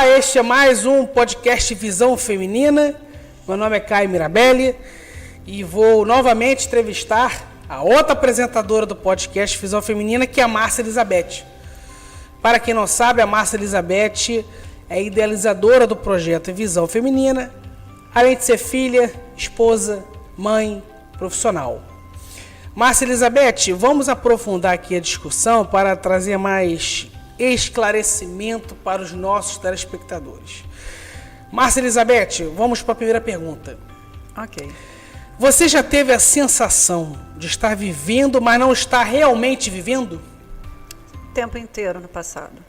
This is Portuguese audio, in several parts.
Este é mais um podcast Visão Feminina. Meu nome é Caio Mirabelli e vou novamente entrevistar a outra apresentadora do podcast Visão Feminina, que é a Márcia Elizabeth. Para quem não sabe, a Márcia Elizabeth é idealizadora do projeto Visão Feminina, além de ser filha, esposa, mãe, profissional. Márcia Elizabeth, vamos aprofundar aqui a discussão para trazer mais esclarecimento para os nossos telespectadores. Márcia Elizabeth, vamos para a primeira pergunta. Ok. Você já teve a sensação de estar vivendo, mas não estar realmente vivendo? O tempo inteiro no passado.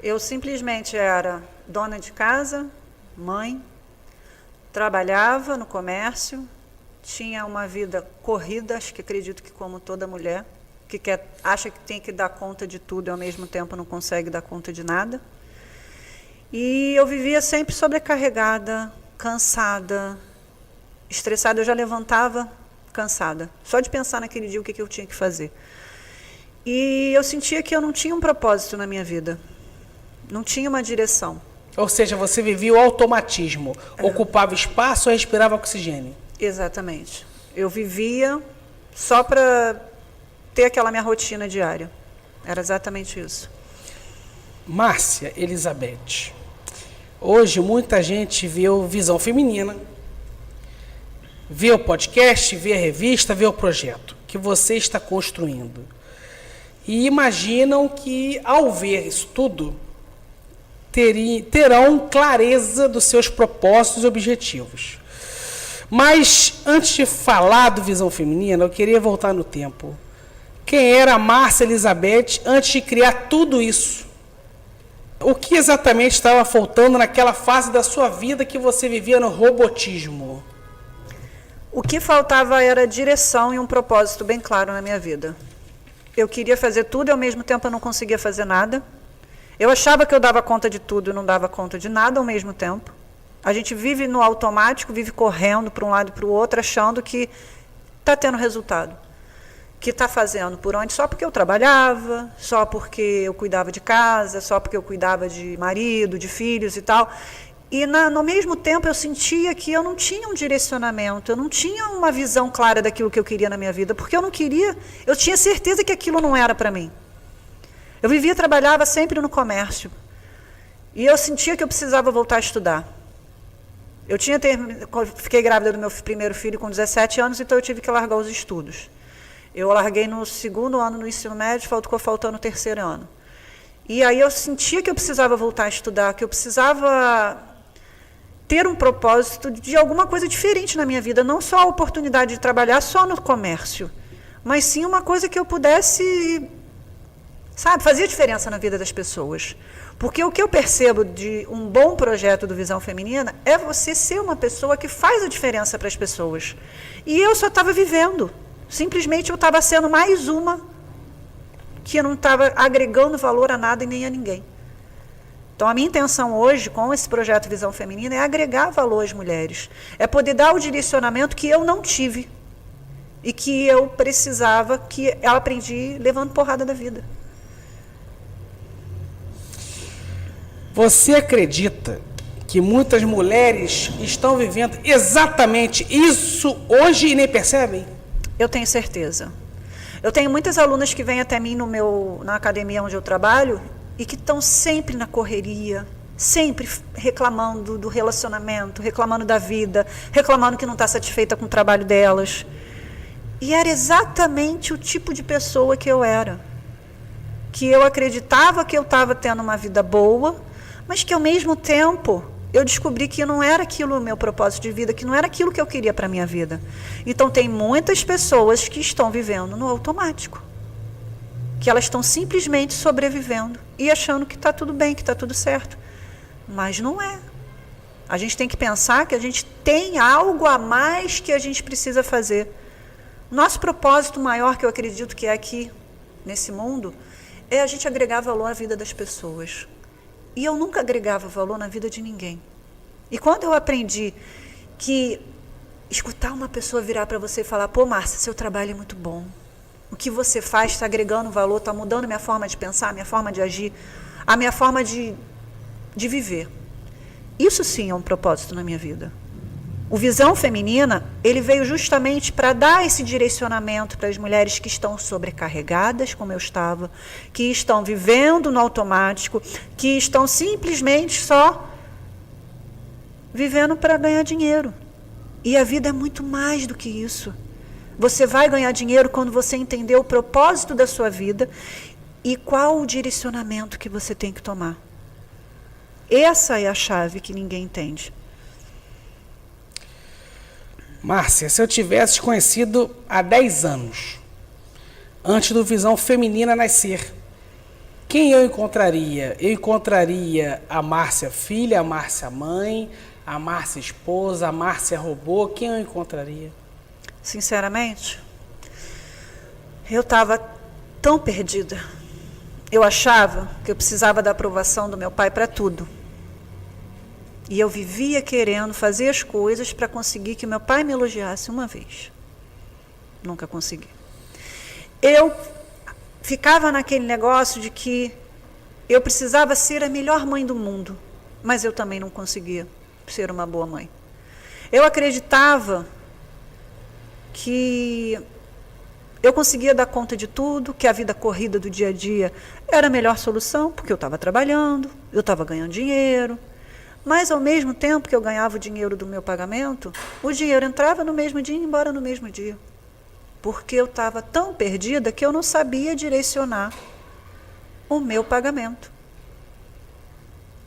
Eu simplesmente era dona de casa, mãe, trabalhava no comércio, tinha uma vida corrida, acho que acredito que como toda mulher, que acha que tem que dar conta de tudo e ao mesmo tempo não consegue dar conta de nada. E eu vivia sempre sobrecarregada, cansada, estressada. Eu já levantava cansada, só de pensar naquele dia o que eu tinha que fazer. E eu sentia que eu não tinha um propósito na minha vida, não tinha uma direção. Ou seja, você vivia o automatismo, ocupava espaço ou respirava oxigênio? Exatamente. Eu vivia só para ter aquela minha rotina diária. Era exatamente isso. Márcia Elizabeth, hoje muita gente vê o Visão Feminina, vê o podcast, vê a revista, vê o projeto que você está construindo. E imaginam que, ao ver isso tudo, terão clareza dos seus propósitos e objetivos. Mas, antes de falar do Visão Feminina, eu queria voltar no tempo. Quem era a Márcia Elizabeth antes de criar tudo isso? O que exatamente estava faltando naquela fase da sua vida que você vivia no robotismo? O que faltava era direção e um propósito bem claro na minha vida. Eu queria fazer tudo e ao mesmo tempo eu não conseguia fazer nada. Eu achava que eu dava conta de tudo e não dava conta de nada ao mesmo tempo. A gente vive no automático, vive correndo para um lado e para o outro, achando que está tendo resultado. Que está fazendo por onde? Só porque eu trabalhava, só porque eu cuidava de casa, só porque eu cuidava de marido, de filhos e tal. E no mesmo tempo eu sentia que eu não tinha um direcionamento, eu não tinha uma visão clara daquilo que eu queria na minha vida, porque eu não queria, eu tinha certeza que aquilo não era para mim. Eu trabalhava sempre no comércio. E eu sentia que eu precisava voltar a estudar. Fiquei grávida do meu primeiro filho com 17 anos, então eu tive que largar os estudos. Eu larguei no segundo ano no ensino médio, ficou faltando o terceiro ano. E aí eu sentia que eu precisava voltar a estudar, que eu precisava ter um propósito de alguma coisa diferente na minha vida, não só a oportunidade de trabalhar só no comércio, mas sim uma coisa que eu pudesse, fazer diferença na vida das pessoas. Porque o que eu percebo de um bom projeto do Visão Feminina é você ser uma pessoa que faz a diferença para as pessoas. E eu só estava vivendo. Simplesmente eu estava sendo mais uma que não estava agregando valor a nada e nem a ninguém. Então, a minha intenção hoje, com esse projeto Visão Feminina, é agregar valor às mulheres. É poder dar o direcionamento que eu não tive e que eu precisava, que eu aprendi levando porrada da vida. Você acredita que muitas mulheres estão vivendo exatamente isso hoje e nem percebem? Eu tenho certeza. Eu tenho muitas alunas que vêm até mim na academia onde eu trabalho e que estão sempre na correria, sempre reclamando do relacionamento, reclamando da vida, reclamando que não está satisfeita com o trabalho delas. E era exatamente o tipo de pessoa que eu era. Que eu acreditava que eu estava tendo uma vida boa, mas que ao mesmo tempo eu descobri que não era aquilo o meu propósito de vida, que não era aquilo que eu queria para a minha vida. Então, tem muitas pessoas que estão vivendo no automático. Que elas estão simplesmente sobrevivendo e achando que está tudo bem, que está tudo certo. Mas não é. A gente tem que pensar que a gente tem algo a mais que a gente precisa fazer. Nosso propósito maior, que eu acredito que é aqui, nesse mundo, é a gente agregar valor à vida das pessoas. E eu nunca agregava valor na vida de ninguém. E quando eu aprendi que escutar uma pessoa virar para você e falar: pô, Márcia, seu trabalho é muito bom. O que você faz está agregando valor, está mudando minha forma de pensar, minha forma de agir, a minha forma de de viver. Isso sim é um propósito na minha vida. O Visão Feminina, ele veio justamente para dar esse direcionamento para as mulheres que estão sobrecarregadas, como eu estava, que estão vivendo no automático, que estão simplesmente só vivendo para ganhar dinheiro. E a vida é muito mais do que isso. Você vai ganhar dinheiro quando você entender o propósito da sua vida e qual o direcionamento que você tem que tomar. Essa é a chave que ninguém entende. Márcia, se eu tivesse te conhecido há 10 anos, antes do Visão Feminina nascer, quem eu encontraria? Eu encontraria a Márcia filha, a Márcia mãe, a Márcia esposa, a Márcia robô. Quem eu encontraria? Sinceramente, eu estava tão perdida. Eu achava que eu precisava da aprovação do meu pai para tudo. E eu vivia querendo fazer as coisas para conseguir que meu pai me elogiasse uma vez. Nunca consegui. Eu ficava naquele negócio de que eu precisava ser a melhor mãe do mundo, mas eu também não conseguia ser uma boa mãe. Eu acreditava que eu conseguia dar conta de tudo, que a vida corrida do dia a dia era a melhor solução, porque eu estava trabalhando, eu estava ganhando dinheiro. Mas, ao mesmo tempo que eu ganhava o dinheiro do meu pagamento, o dinheiro entrava no mesmo dia e ia embora no mesmo dia. Porque eu estava tão perdida que eu não sabia direcionar o meu pagamento.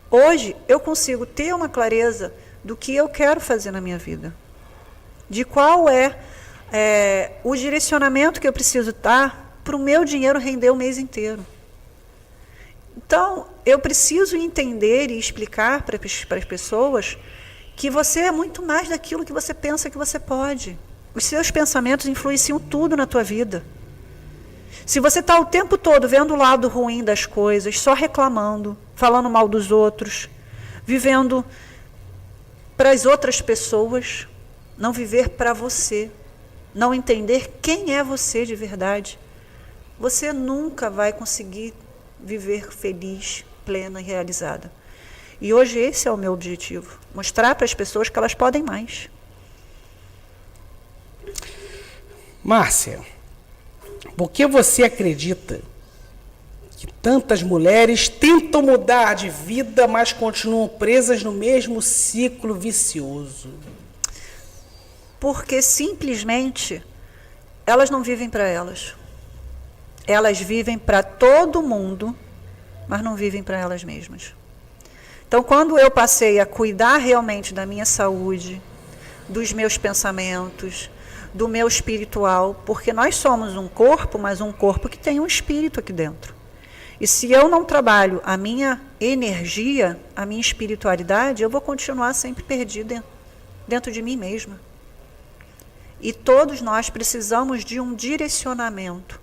Hoje, eu consigo ter uma clareza do que eu quero fazer na minha vida. De qual é o direcionamento que eu preciso dar para o meu dinheiro render o mês inteiro. Então, eu preciso entender e explicar para as pessoas que você é muito mais daquilo que você pensa que você pode. Os seus pensamentos influenciam tudo na tua vida. Se você está o tempo todo vendo o lado ruim das coisas, só reclamando, falando mal dos outros, vivendo para as outras pessoas, não viver para você, não entender quem é você de verdade, você nunca vai conseguir viver feliz, plena e realizada. E hoje esse é o meu objetivo, mostrar para as pessoas que elas podem mais. Márcia, por que você acredita que tantas mulheres tentam mudar de vida, mas continuam presas no mesmo ciclo vicioso? Porque simplesmente elas não vivem para elas. Elas vivem para todo mundo, mas não vivem para elas mesmas. Então, quando eu passei a cuidar realmente da minha saúde, dos meus pensamentos, do meu espiritual, porque nós somos um corpo, mas um corpo que tem um espírito aqui dentro. E se eu não trabalho a minha energia, a minha espiritualidade, eu vou continuar sempre perdida dentro de mim mesma. E todos nós precisamos de um direcionamento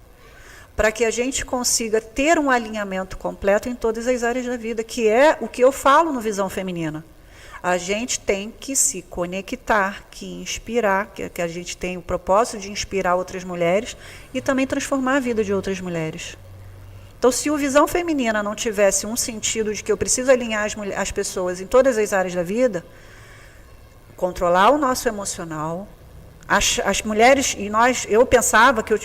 para que a gente consiga ter um alinhamento completo em todas as áreas da vida, que é o que eu falo no Visão Feminina. A gente tem que se conectar, que inspirar, que a gente tem o propósito de inspirar outras mulheres e também transformar a vida de outras mulheres. Então, se o Visão Feminina não tivesse um sentido de que eu preciso alinhar as pessoas em todas as áreas da vida, controlar o nosso emocional, as mulheres, eu pensava que eu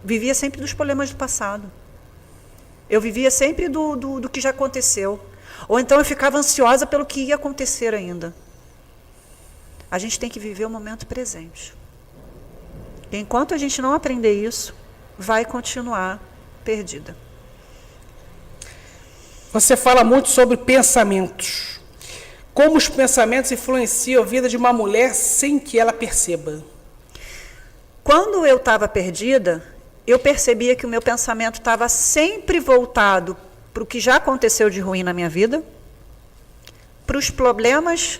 vivia sempre dos problemas do passado. Eu vivia sempre do que já aconteceu. Ou então eu ficava ansiosa pelo que ia acontecer ainda. A gente tem que viver o momento presente. E enquanto a gente não aprender isso, vai continuar perdida. Você fala muito sobre pensamentos. Como os pensamentos influenciam a vida de uma mulher sem que ela perceba? Quando eu estava perdida, eu percebia que o meu pensamento estava sempre voltado para o que já aconteceu de ruim na minha vida, para os problemas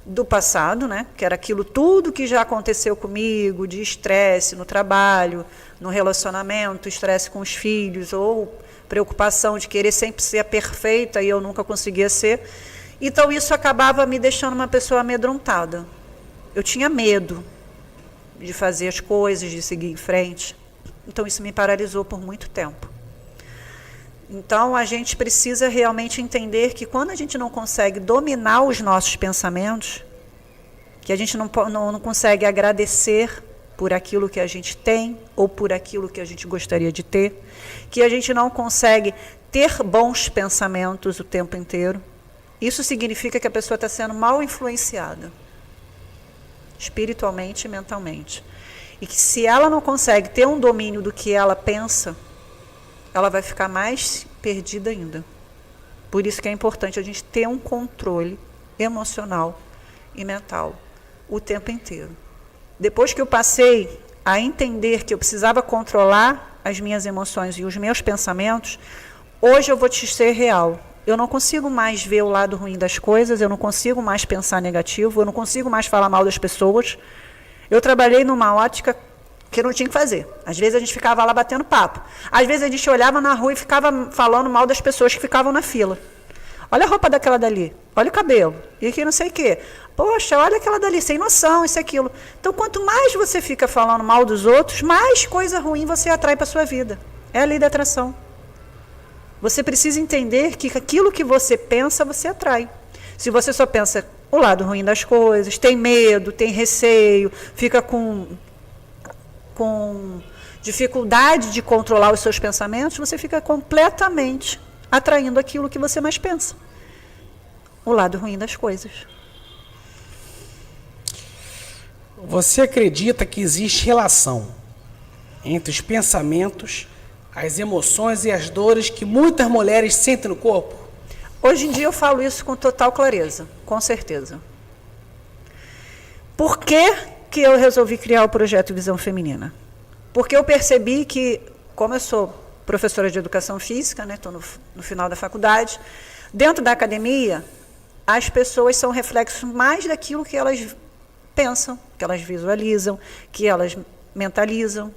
do passado, né? Que era aquilo tudo que já aconteceu comigo, de estresse no trabalho, no relacionamento, estresse com os filhos, ou preocupação de querer sempre ser perfeita e eu nunca conseguia ser. Então isso acabava me deixando uma pessoa amedrontada. Eu tinha medo de fazer as coisas, de seguir em frente. Então isso me paralisou por muito tempo. Então, a gente precisa realmente entender que quando a gente não consegue dominar os nossos pensamentos, que a gente não consegue agradecer por aquilo que a gente tem ou por aquilo que a gente gostaria de ter, que a gente não consegue ter bons pensamentos o tempo inteiro, isso significa que a pessoa está sendo mal influenciada, espiritualmente e mentalmente. E que se ela não consegue ter um domínio do que ela pensa, ela vai ficar mais perdida ainda. Por isso que é importante a gente ter um controle emocional e mental o tempo inteiro. Depois que eu passei a entender que eu precisava controlar as minhas emoções e os meus pensamentos, hoje eu vou te ser real. Eu não consigo mais ver o lado ruim das coisas, eu não consigo mais pensar negativo, eu não consigo mais falar mal das pessoas. Eu trabalhei numa ótica que não tinha que fazer. Às vezes a gente ficava lá batendo papo. Às vezes a gente olhava na rua e ficava falando mal das pessoas que ficavam na fila. Olha a roupa daquela dali, olha o cabelo, e aqui não sei o quê. Poxa, olha aquela dali, sem noção, isso e aquilo. Então, quanto mais você fica falando mal dos outros, mais coisa ruim você atrai para a sua vida. É a lei da atração. Você precisa entender que aquilo que você pensa, você atrai. Se você só pensa o lado ruim das coisas, tem medo, tem receio, fica com dificuldade de controlar os seus pensamentos, você fica completamente atraindo aquilo que você mais pensa. O lado ruim das coisas. Você acredita que existe relação entre os pensamentos, as emoções e as dores que muitas mulheres sentem no corpo? Hoje em dia eu falo isso com total clareza, com certeza. Por que eu resolvi criar o projeto Visão Feminina? Porque eu percebi que, como eu sou professora de educação física, né, estou no final da faculdade, dentro da academia, as pessoas são reflexos mais daquilo que elas pensam, que elas visualizam, que elas mentalizam.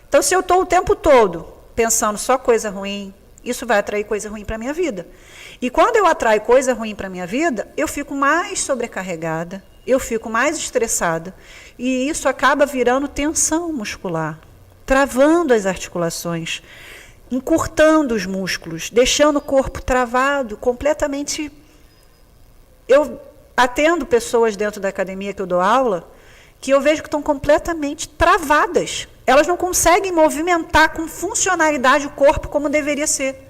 Então, se eu estou o tempo todo pensando só coisa ruim, isso vai atrair coisa ruim para a minha vida. E quando eu atraio coisa ruim para a minha vida, eu fico mais sobrecarregada, eu fico mais estressada, e isso acaba virando tensão muscular, travando as articulações, encurtando os músculos, deixando o corpo travado, completamente. Eu atendo pessoas dentro da academia que eu dou aula, que eu vejo que estão completamente travadas. Elas não conseguem movimentar com funcionalidade o corpo como deveria ser.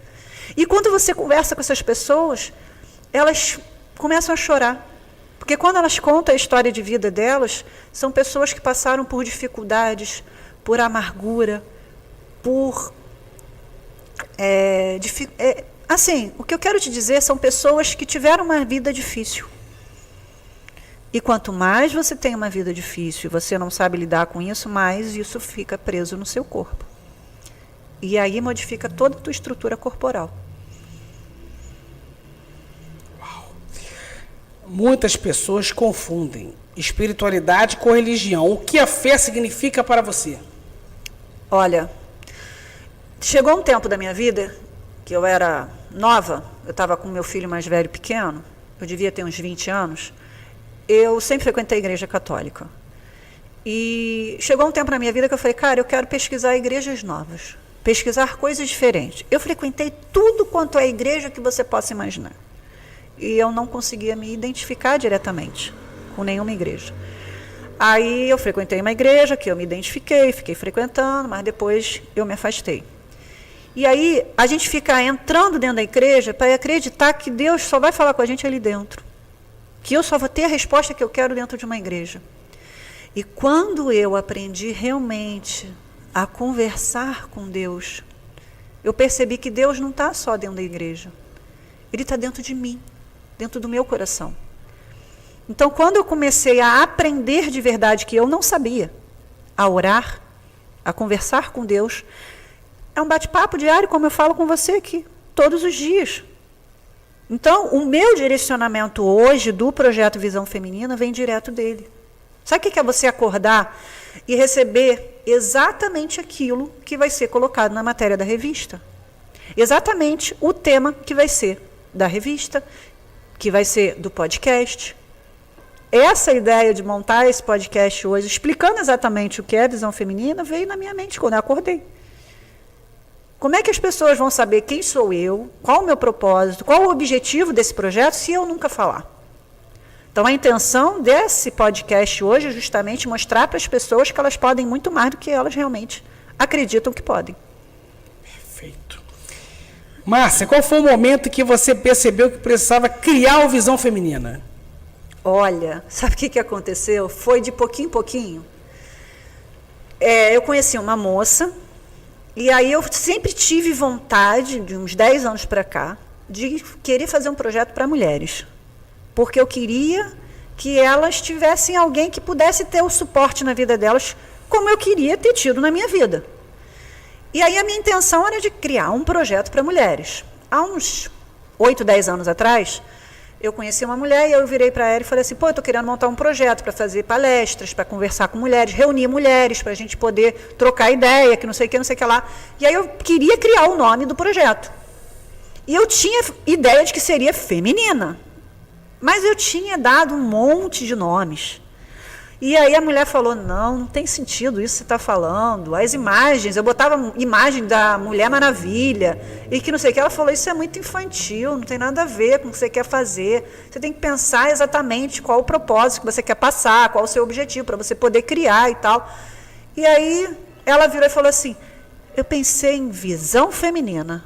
E quando você conversa com essas pessoas, elas começam a chorar. Porque quando elas contam a história de vida delas, são pessoas que passaram por dificuldades, por amargura, por... assim, o que eu quero te dizer são pessoas que tiveram uma vida difícil. E quanto mais você tem uma vida difícil e você não sabe lidar com isso, mais isso fica preso no seu corpo. E aí modifica toda a tua estrutura corporal. Uau. Muitas pessoas confundem espiritualidade com religião. O que a fé significa para você? Olha, chegou um tempo da minha vida que eu era nova, eu estava com meu filho mais velho pequeno, eu devia ter uns 20 anos, eu sempre frequentei a igreja católica. E chegou um tempo na minha vida que eu falei, cara, eu quero pesquisar igrejas novas, pesquisar coisas diferentes. Eu frequentei tudo quanto é igreja que você possa imaginar. E eu não conseguia me identificar diretamente com nenhuma igreja. Aí eu frequentei uma igreja que eu me identifiquei, fiquei frequentando, mas depois eu me afastei. E aí a gente fica entrando dentro da igreja para acreditar que Deus só vai falar com a gente ali dentro. Que eu só vou ter a resposta que eu quero dentro de uma igreja. E quando eu aprendi realmente a conversar com Deus, eu percebi que Deus não está só dentro da igreja. Ele está dentro de mim, dentro do meu coração. Então, quando eu comecei a aprender de verdade que eu não sabia, a orar, a conversar com Deus, é um bate-papo diário, como eu falo com você aqui, todos os dias. Então, o meu direcionamento hoje do projeto Visão Feminina vem direto dele. Sabe o que é você acordar e receber exatamente aquilo que vai ser colocado na matéria da revista? Exatamente o tema que vai ser da revista, que vai ser do podcast. Essa ideia de montar esse podcast hoje, explicando exatamente o que é Visão Feminina, veio na minha mente quando eu acordei. Como é que as pessoas vão saber quem sou eu, qual o meu propósito, qual o objetivo desse projeto, se eu nunca falar? Então, a intenção desse podcast hoje é justamente mostrar para as pessoas que elas podem muito mais do que elas realmente acreditam que podem. Perfeito. Márcia, qual foi o momento que você percebeu que precisava criar o Visão Feminina? Olha, sabe o que aconteceu? Foi de pouquinho em pouquinho. Eu conheci uma moça, e aí eu sempre tive vontade, de uns 10 anos para cá, de querer fazer um projeto para mulheres. Porque eu queria que elas tivessem alguém que pudesse ter o suporte na vida delas, como eu queria ter tido na minha vida. E aí a minha intenção era de criar um projeto para mulheres. Há uns 8, 10 anos atrás, eu conheci uma mulher e eu virei para ela e falei assim, eu estou querendo montar um projeto para fazer palestras, para conversar com mulheres, reunir mulheres, para a gente poder trocar ideia, que não sei o que lá. E aí eu queria criar o nome do projeto. E eu tinha ideia de que seria feminina. Mas eu tinha dado um monte de nomes. E aí a mulher falou, não tem sentido isso que você está falando. As imagens, eu botava imagem da Mulher Maravilha, e que não sei o que. Ela falou, isso é muito infantil, não tem nada a ver com o que você quer fazer. Você tem que pensar exatamente qual o propósito que você quer passar, qual o seu objetivo, para você poder criar e tal. E aí ela virou e falou assim, eu pensei em visão feminina.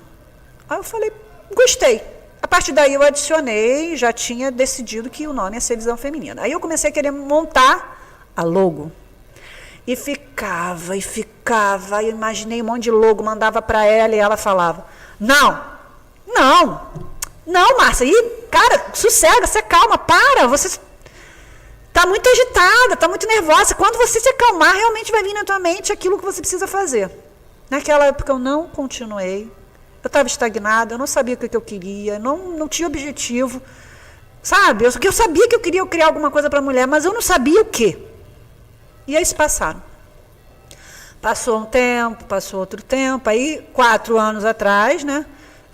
Aí eu falei, gostei. A partir daí eu adicionei, já tinha decidido que o nome ia ser Visão Feminina. Aí eu comecei a querer montar a logo. E ficava, eu imaginei um monte de logo, mandava para ela e ela falava, não, Márcia, cara, sossega, você calma, para, você está muito agitada, está muito nervosa. Quando você se acalmar, realmente vai vir na tua mente aquilo que você precisa fazer. Naquela época eu não continuei. Eu estava estagnada, eu não sabia o que eu queria, não tinha objetivo, sabe? Eu sabia que eu queria criar alguma coisa para a mulher, mas eu não sabia o quê. E aí se passaram. Passou um tempo, passou outro tempo, aí 4 anos atrás, né,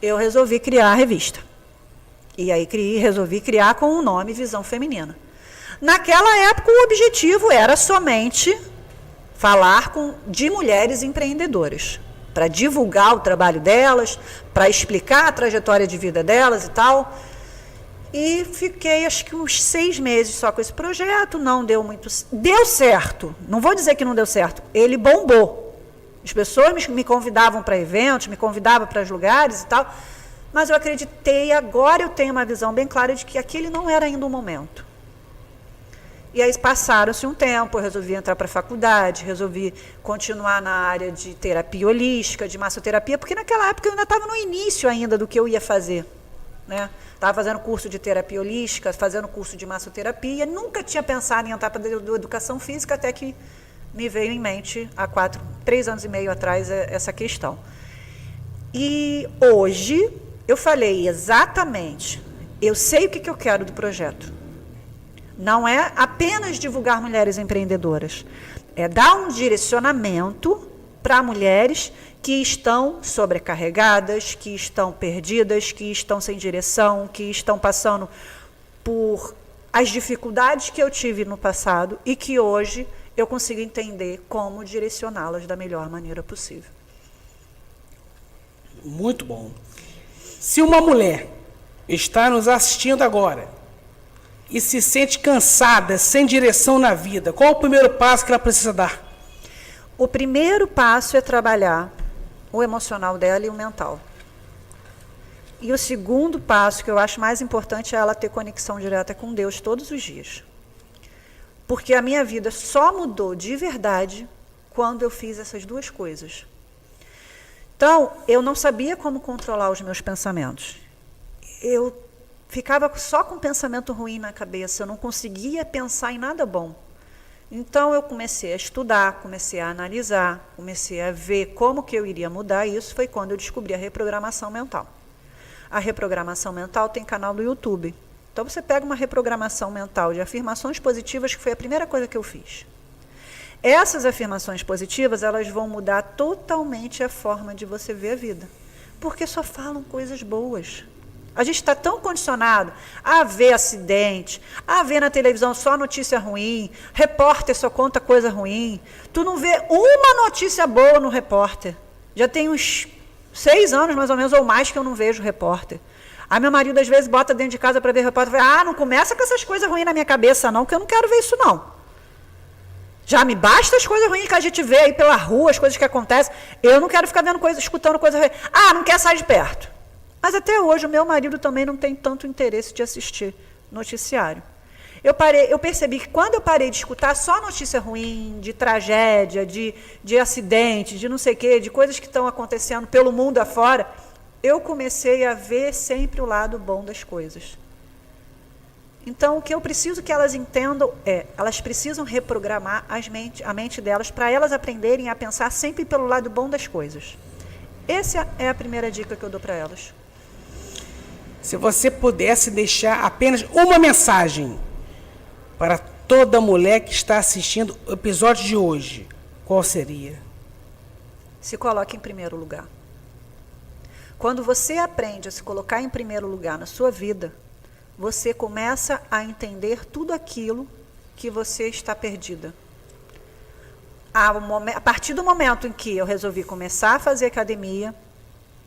eu resolvi criar a revista. E aí resolvi criar com o nome Visão Feminina. Naquela época o objetivo era somente falar de mulheres empreendedoras, para divulgar o trabalho delas, para explicar a trajetória de vida delas e tal. E fiquei, acho que uns 6 meses só com esse projeto, não deu muito... Deu certo, não vou dizer que não deu certo, ele bombou. As pessoas me convidavam para eventos, me convidavam para os lugares e tal, mas eu acreditei, agora eu tenho uma visão bem clara de que aquele não era ainda o momento. E aí passaram-se um tempo, eu resolvi entrar para a faculdade, resolvi continuar na área de terapia holística, de massoterapia, porque naquela época eu ainda estava no início ainda do que eu ia fazer. Né? Estava fazendo curso de terapia holística, fazendo curso de massoterapia, nunca tinha pensado em entrar para a educação física, até que me veio em mente há 3 anos e meio atrás essa questão. E hoje eu falei exatamente, eu sei o que eu quero do projeto. Não é apenas divulgar mulheres empreendedoras, é dar um direcionamento para mulheres que estão sobrecarregadas, que estão perdidas, que estão sem direção, que estão passando por as dificuldades que eu tive no passado e que hoje eu consigo entender como direcioná-las da melhor maneira possível. Muito bom. Se uma mulher está nos assistindo agora e se sente cansada, sem direção na vida, qual o primeiro passo que ela precisa dar? O primeiro passo é trabalhar o emocional dela e o mental. E o segundo passo, que eu acho mais importante, é ela ter conexão direta com Deus todos os dias. Porque a minha vida só mudou de verdade quando eu fiz essas 2 coisas. Então, eu não sabia como controlar os meus pensamentos. Eu ficava só com pensamento ruim na cabeça, eu não conseguia pensar em nada bom. Então, eu comecei a estudar, comecei a analisar, comecei a ver como que eu iria mudar isso, foi quando eu descobri a reprogramação mental. A reprogramação mental tem canal no YouTube. Então, você pega uma reprogramação mental de afirmações positivas, que foi a primeira coisa que eu fiz. Essas afirmações positivas, elas vão mudar totalmente a forma de você ver a vida. Porque só falam coisas boas. A gente está tão condicionado a ver acidente, a ver na televisão só notícia ruim, repórter só conta coisa ruim. Tu não vê uma notícia boa no repórter. Já tem uns 6 anos, mais ou menos, ou mais, que eu não vejo repórter. Aí meu marido, às vezes, bota dentro de casa para ver repórter e fala, não começa com essas coisas ruins na minha cabeça, não, que eu não quero ver isso, não. Já me basta as coisas ruins que a gente vê aí pela rua, as coisas que acontecem. Eu não quero ficar vendo coisas, escutando coisas ruins. Não quer sair de perto. Mas até hoje o meu marido também não tem tanto interesse de assistir noticiário. Eu percebi que quando eu parei de escutar só notícia ruim, de tragédia, de acidente, de não sei o quê, de coisas que estão acontecendo pelo mundo afora, eu comecei a ver sempre o lado bom das coisas. Então, o que eu preciso que elas entendam elas precisam reprogramar a mente delas para elas aprenderem a pensar sempre pelo lado bom das coisas. Essa é a primeira dica que eu dou para elas. Se você pudesse deixar apenas uma mensagem para toda mulher que está assistindo o episódio de hoje, qual seria? Se coloque em primeiro lugar. Quando você aprende a se colocar em primeiro lugar na sua vida, você começa a entender tudo aquilo que você está perdida. A partir do momento em que eu resolvi começar a fazer academia,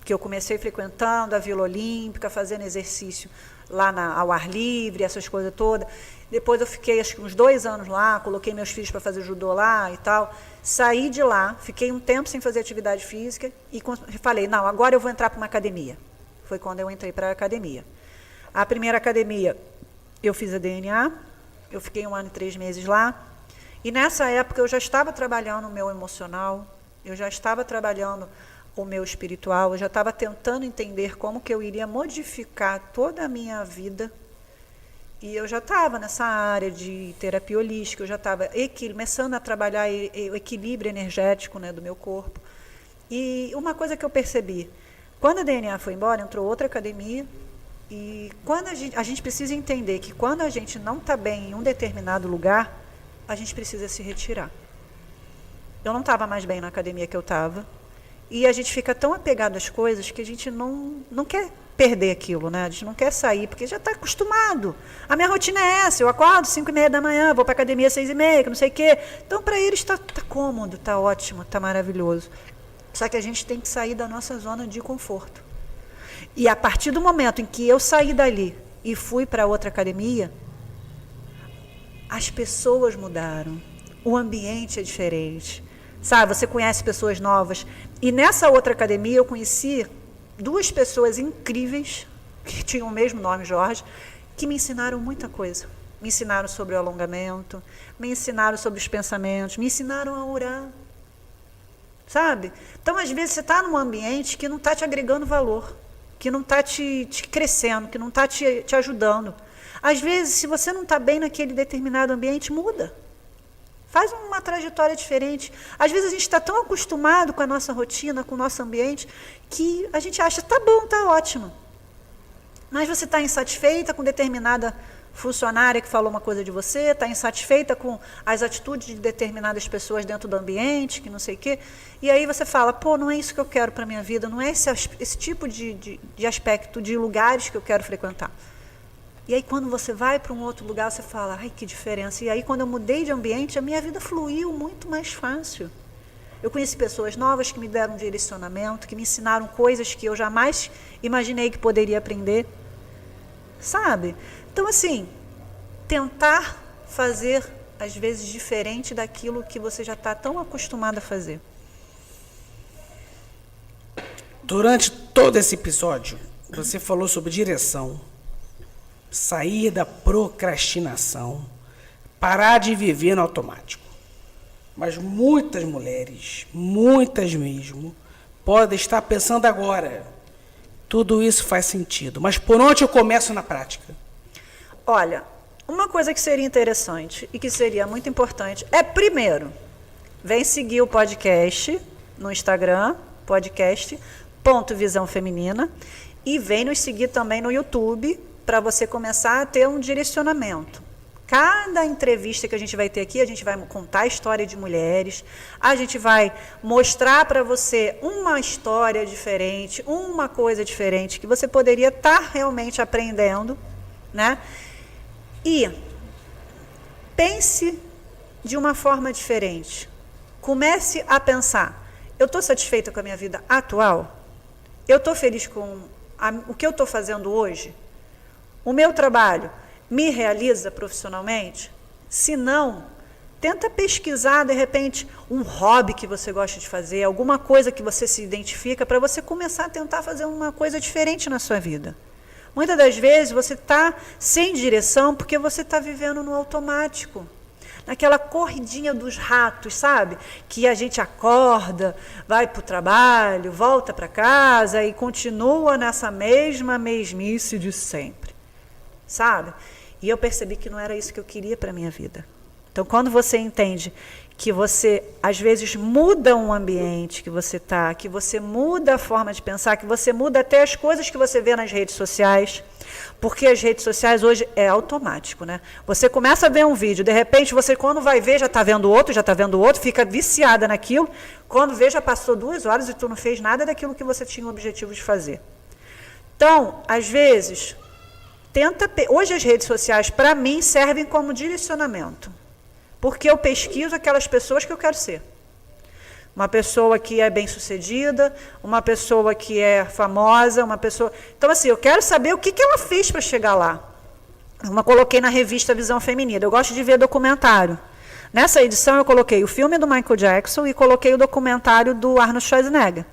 que eu comecei frequentando a Vila Olímpica, fazendo exercício lá ao ar livre, essas coisas todas. Depois eu fiquei acho que uns 2 anos lá, coloquei meus filhos para fazer judô lá e tal. Saí de lá, fiquei um tempo sem fazer atividade física e falei, não, agora eu vou entrar para uma academia. Foi quando eu entrei para a academia. A primeira academia, eu fiz a DNA, eu fiquei 1 ano e 3 meses lá. E nessa época eu já estava trabalhando o meu emocional, eu já estava trabalhando o meu espiritual, eu já estava tentando entender como que eu iria modificar toda a minha vida. E eu já estava nessa área de terapia holística, eu já estava começando a trabalhar o equilíbrio energético, né, do meu corpo. E uma coisa que eu percebi, quando a DNA foi embora, entrou outra academia, e quando a gente precisa entender que quando a gente não está bem em um determinado lugar, a gente precisa se retirar. Eu não estava mais bem na academia que eu estava, e a gente fica tão apegado às coisas que a gente não quer perder aquilo, né? A gente não quer sair, porque já está acostumado. A minha rotina é essa, eu acordo 5h30 da manhã, vou para a academia 6h30, que não sei o quê. Então, para eles está cômodo, está ótimo, está maravilhoso. Só que a gente tem que sair da nossa zona de conforto. E a partir do momento em que eu saí dali e fui para outra academia, as pessoas mudaram, o ambiente é diferente. Sabe, você conhece pessoas novas. E nessa outra academia eu conheci 2 pessoas incríveis, que tinham o mesmo nome, Jorge, que me ensinaram muita coisa. Me ensinaram sobre o alongamento, me ensinaram sobre os pensamentos, me ensinaram a orar. Sabe? Então, às vezes, você está num ambiente que não está te agregando valor, que não está te crescendo, que não está te ajudando. Às vezes, se você não está bem naquele determinado ambiente, muda. Faz uma trajetória diferente. Às vezes a gente está tão acostumado com a nossa rotina, com o nosso ambiente, que a gente acha, tá bom, tá ótimo. Mas você está insatisfeita com determinada funcionária que falou uma coisa de você, está insatisfeita com as atitudes de determinadas pessoas dentro do ambiente, que não sei o quê. E aí você fala, pô, não é isso que eu quero para a minha vida, não é esse tipo de aspecto de lugares que eu quero frequentar. E aí, quando você vai para um outro lugar, você fala, ai, que diferença. E aí, quando eu mudei de ambiente, a minha vida fluiu muito mais fácil. Eu conheci pessoas novas que me deram um direcionamento, que me ensinaram coisas que eu jamais imaginei que poderia aprender. Sabe? Então, assim, tentar fazer, às vezes, diferente daquilo que você já está tão acostumado a fazer. Durante todo esse episódio, você falou sobre direção, sair da procrastinação, parar de viver no automático. Mas muitas mulheres, muitas mesmo, podem estar pensando agora, tudo isso faz sentido, mas por onde eu começo na prática? Olha, uma coisa que seria interessante e que seria muito importante é, primeiro, vem seguir o podcast no Instagram, podcast.visão feminina, e vem nos seguir também no YouTube, para você começar a ter um direcionamento. Cada entrevista que a gente vai ter aqui, a gente vai contar a história de mulheres, a gente vai mostrar para você uma história diferente, uma coisa diferente, que você poderia estar realmente aprendendo, né? E pense de uma forma diferente. Comece a pensar, eu estou satisfeita com a minha vida atual? eu estou feliz com o que eu estou fazendo hoje? O meu trabalho me realiza profissionalmente? Se não, tenta pesquisar, de repente, um hobby que você gosta de fazer, alguma coisa que você se identifica, para você começar a tentar fazer uma coisa diferente na sua vida. Muitas das vezes você está sem direção porque você está vivendo no automático. Naquela corridinha dos ratos, sabe? Que a gente acorda, vai para o trabalho, volta para casa e continua nessa mesma mesmice de sempre, sabe? E eu percebi que não era isso que eu queria para a minha vida. Então, quando você entende que você, às vezes, muda um ambiente que você está, que você muda a forma de pensar, que você muda até as coisas que você vê nas redes sociais, porque as redes sociais hoje é automático, né? Você começa a ver um vídeo, de repente, você quando vai ver, já está vendo outro, fica viciada naquilo, quando vê, já passou 2 horas e tu não fez nada daquilo que você tinha o objetivo de fazer. Então, às vezes, hoje as redes sociais, para mim, servem como direcionamento. Porque eu pesquiso aquelas pessoas que eu quero ser. Uma pessoa que é bem-sucedida, uma pessoa que é famosa, uma pessoa... Então, assim, eu quero saber o que ela fez para chegar lá. Eu coloquei na revista Visão Feminina. Eu gosto de ver documentário. Nessa edição, eu coloquei o filme do Michael Jackson e coloquei o documentário do Arnold Schwarzenegger.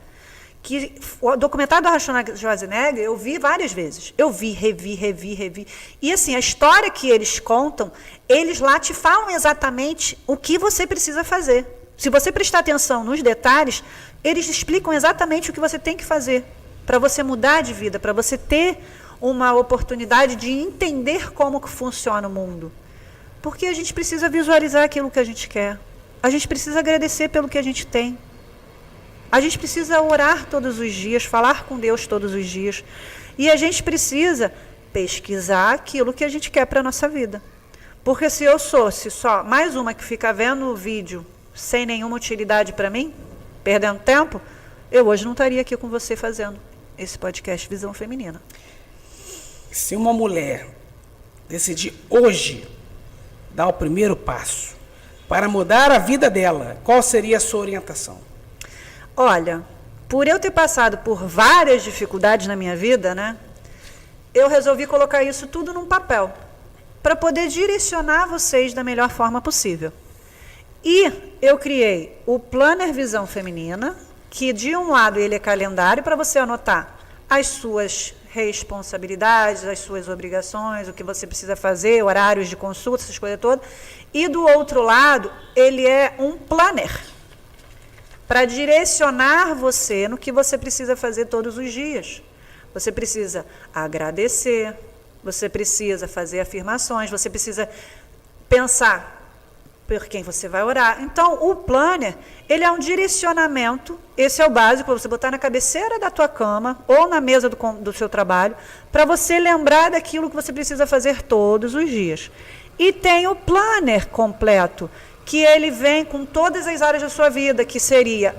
O documentário do Arnold Schwarzenegger eu vi várias vezes. Eu vi, revi. E assim, a história que eles contam, eles lá te falam exatamente o que você precisa fazer. Se você prestar atenção nos detalhes, eles explicam exatamente o que você tem que fazer para você mudar de vida, para você ter uma oportunidade de entender como que funciona o mundo. Porque a gente precisa visualizar aquilo que a gente quer. A gente precisa agradecer pelo que a gente tem. A gente precisa orar todos os dias, falar com Deus todos os dias. E a gente precisa pesquisar aquilo que a gente quer para a nossa vida. Porque se eu fosse só mais uma que fica vendo o vídeo sem nenhuma utilidade para mim, perdendo tempo, eu hoje não estaria aqui com você fazendo esse podcast Visão Feminina. Se uma mulher decidir hoje dar o primeiro passo para mudar a vida dela, qual seria a sua orientação? Olha, por eu ter passado por várias dificuldades na minha vida, né, eu resolvi colocar isso tudo num papel, para poder direcionar vocês da melhor forma possível. E eu criei o Planner Visão Feminina, que de um lado ele é calendário para você anotar as suas responsabilidades, as suas obrigações, o que você precisa fazer, horários de consulta, essas coisas todas. E do outro lado, ele é um planner, para direcionar você no que você precisa fazer todos os dias. Você precisa agradecer, você precisa fazer afirmações, você precisa pensar por quem você vai orar. Então, o planner, ele é um direcionamento, esse é o básico, para você botar na cabeceira da tua cama ou na mesa do seu trabalho, para você lembrar daquilo que você precisa fazer todos os dias. E tem o planner completo, que ele vem com todas as áreas da sua vida, que seria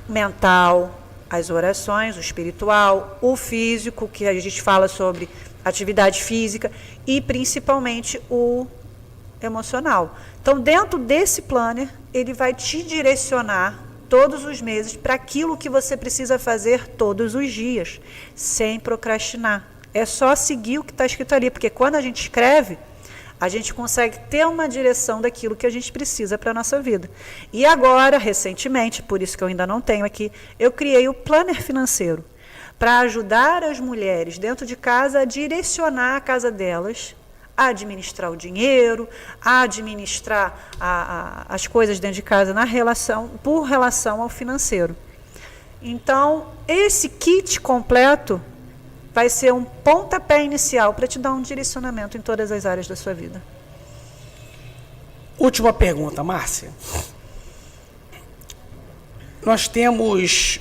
mental, as orações, o espiritual, o físico, que a gente fala sobre atividade física, e principalmente o emocional. Então, dentro desse planner, ele vai te direcionar todos os meses para aquilo que você precisa fazer todos os dias, sem procrastinar. É só seguir o que está escrito ali, porque quando a gente escreve, a gente consegue ter uma direção daquilo que a gente precisa para a nossa vida. E agora, recentemente, por isso que eu ainda não tenho aqui, eu criei o Planner Financeiro, para ajudar as mulheres dentro de casa a direcionar a casa delas, a administrar o dinheiro, a administrar as coisas dentro de casa por relação ao financeiro. Então, esse kit completo vai ser um pontapé inicial para te dar um direcionamento em todas as áreas da sua vida. Última pergunta, Márcia. Nós temos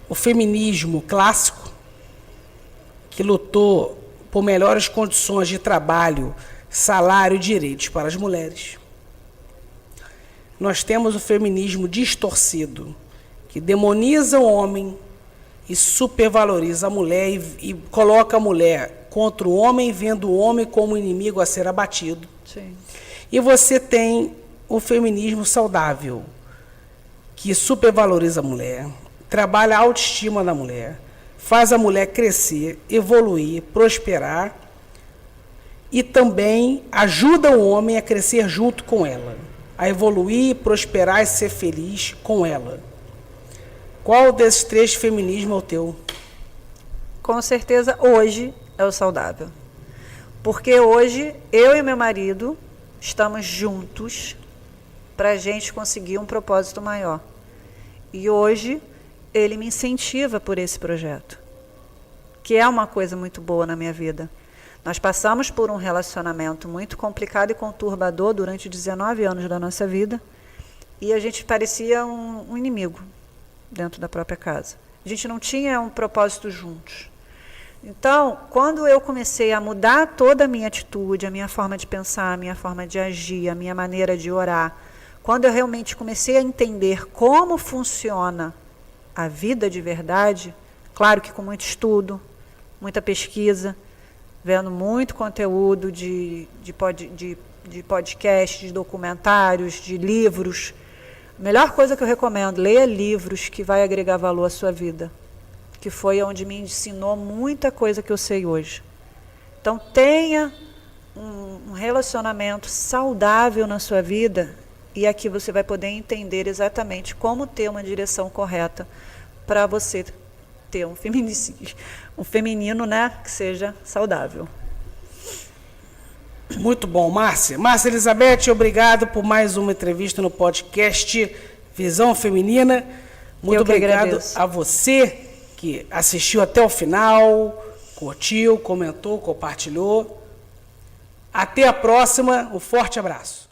o feminismo clássico, que lutou por melhores condições de trabalho, salário e direitos para as mulheres. Nós temos o feminismo distorcido, que demoniza o homem e supervaloriza a mulher e coloca a mulher contra o homem, vendo o homem como inimigo a ser abatido. Sim. E você tem o feminismo saudável, que supervaloriza a mulher, trabalha a autoestima da mulher, faz a mulher crescer, evoluir, prosperar e também ajuda o homem a crescer junto com ela, a evoluir, prosperar e ser feliz com ela. Qual desses 3 feminismos é o teu? Com certeza, hoje é o saudável. Porque hoje, eu e meu marido estamos juntos para a gente conseguir um propósito maior. E hoje, ele me incentiva por esse projeto, que é uma coisa muito boa na minha vida. Nós passamos por um relacionamento muito complicado e conturbador durante 19 anos da nossa vida, e a gente parecia um inimigo dentro da própria casa. A gente não tinha um propósito juntos. Então, quando eu comecei a mudar toda a minha atitude, a minha forma de pensar, a minha forma de agir, a minha maneira de orar, quando eu realmente comecei a entender como funciona a vida de verdade, claro que com muito estudo, muita pesquisa, vendo muito conteúdo de podcasts, de documentários, de livros. A melhor coisa que eu recomendo, leia livros que vai agregar valor à sua vida, que foi onde me ensinou muita coisa que eu sei hoje. Então, tenha um relacionamento saudável na sua vida, e aqui você vai poder entender exatamente como ter uma direção correta para você ter um feminino, né, que seja saudável. Muito bom, Márcia. Márcia Elizabeth, obrigado por mais uma entrevista no podcast Visão Feminina. Muito obrigado a você que assistiu até o final, curtiu, comentou, compartilhou. Até a próxima, um forte abraço.